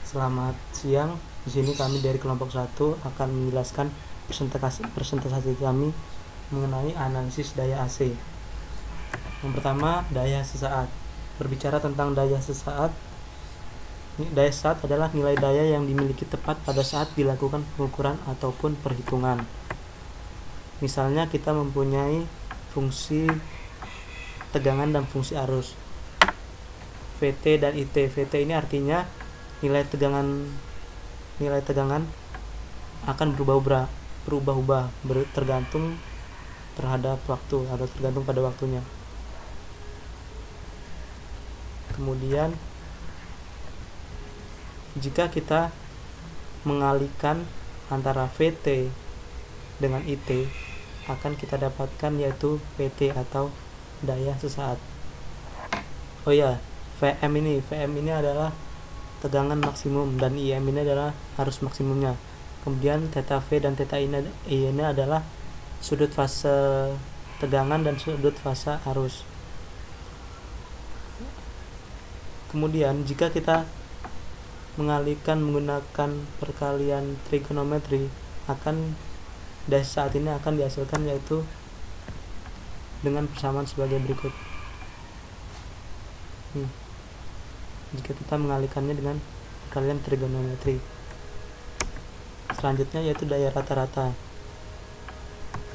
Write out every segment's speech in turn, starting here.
Selamat siang. Di sini kami dari kelompok 1 akan menjelaskan presentasi kami mengenai analisis daya AC. Yang pertama, daya sesaat. Berbicara tentang daya sesaat, daya sesaat adalah nilai daya yang dimiliki tepat pada saat dilakukan pengukuran ataupun perhitungan. Misalnya kita mempunyai fungsi tegangan dan fungsi arus VT dan IT. VT ini artinya nilai tegangan akan berubah-ubah tergantung terhadap waktu atau tergantung pada waktunya. Kemudian jika kita mengalihkan antara VT dengan IT, akan kita dapatkan yaitu PT atau daya sesaat. Oh ya, VM ini adalah tegangan maksimum dan IM ini adalah arus maksimumnya. Kemudian theta V dan theta I ini adalah sudut fase tegangan dan sudut fase arus. Kemudian jika kita mengalihkan menggunakan perkalian trigonometri, akan daya saat ini akan dihasilkan yaitu dengan persamaan sebagai berikut. Jika kita mengalihkannya dengan perkalian trigonometri. Selanjutnya yaitu daya rata-rata.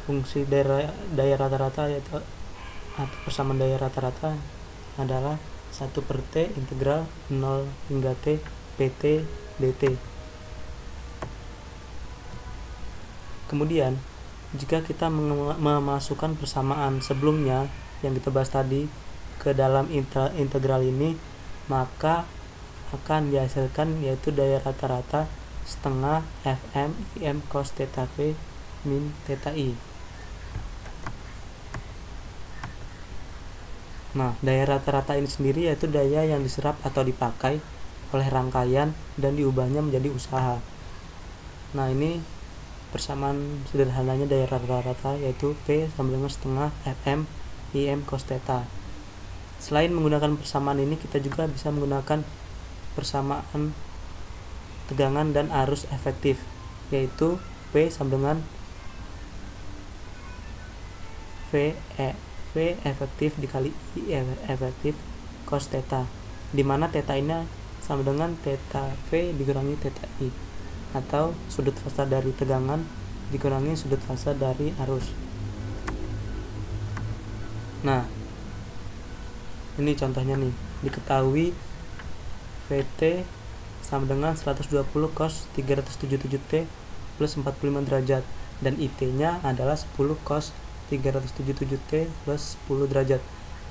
Fungsi daya rata-rata yaitu atau persamaan daya rata-rata adalah 1/T integral 0 hingga T PT dt. Kemudian jika kita memasukkan persamaan sebelumnya yang kita bahas tadi ke dalam integral ini, maka akan dihasilkan yaitu daya rata-rata setengah Fm Im cos theta V min theta I. Nah, daya rata-rata ini sendiri yaitu daya yang diserap atau dipakai oleh rangkaian dan diubahnya menjadi usaha. Nah, ini persamaan sederhananya daya rata-rata yaitu P sama dengan setengah Fm Im cos theta. Selain menggunakan persamaan ini, kita juga bisa menggunakan persamaan tegangan dan arus efektif, yaitu P sama dengan V efektif dikali I efektif cos theta, di mana theta ini sama dengan theta V dikurangi theta I, atau sudut fasa dari tegangan dikurangi sudut fasa dari arus. Nah, ini contohnya nih, diketahui VT sama dengan 120 cos 377T plus 45 derajat dan IT-nya adalah 10 cos 377T plus 10 derajat.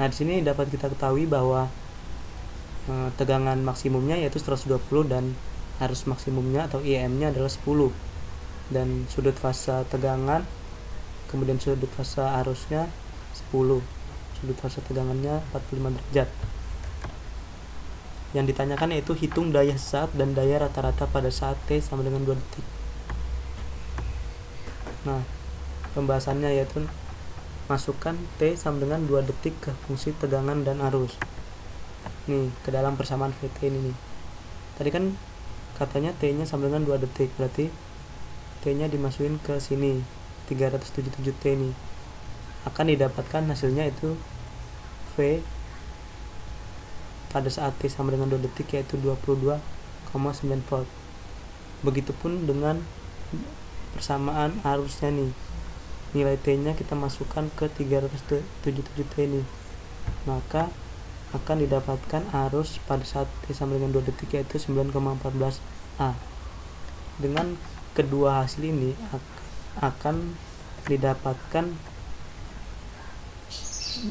Nah, di sini dapat kita ketahui bahwa tegangan maksimumnya yaitu 120 dan arus maksimumnya atau IM-nya adalah 10, dan sudut fasa tegangan kemudian sudut fasa arusnya 10, sudut fasa tegangannya 45 derajat. Yang ditanyakan yaitu hitung daya sesaat dan daya rata-rata pada saat T sama dengan 2 detik. Nah, pembahasannya yaitu masukkan T sama dengan 2 detik ke fungsi tegangan dan arus. Nih, ke dalam persamaan VT ini nih. Tadi kan katanya T-nya sama dengan 2 detik, berarti T-nya dimasukin ke sini, 377T ini. Akan didapatkan hasilnya itu V pada saat T sama dengan 2 detik yaitu 22,9 volt. Begitupun dengan persamaan arusnya nih. Nilai T-nya kita masukkan ke 377T ini. Maka akan didapatkan arus pada saat T sama dengan 2 detik yaitu 9,14 A. Dengan kedua hasil ini akan didapatkan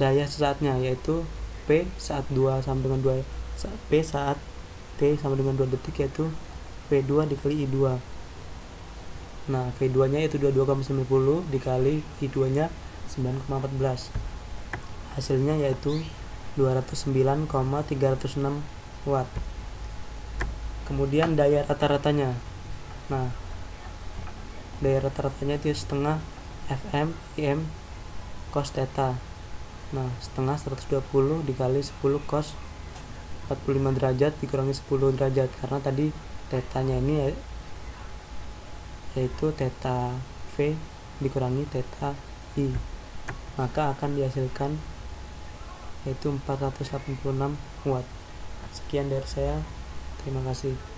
daya sesaatnya yaitu P saat 2 sama dengan 2 P saat T sama dengan 2 detik yaitu P2 dikali I2. Nah, V2 nya yaitu 22,90 dikali I2 nya 9,14. Hasilnya yaitu 209,306 watt. Kemudian daya rata-ratanya. Nah, daya rata-ratanya itu setengah Fm Im cos theta. Nah, setengah 120 dikali 10 cos 45 derajat dikurangi 10 derajat, karena tadi tetanya ini yaitu theta V dikurangi theta I, maka akan dihasilkan yaitu 486 watt. Sekian dari saya, terima kasih.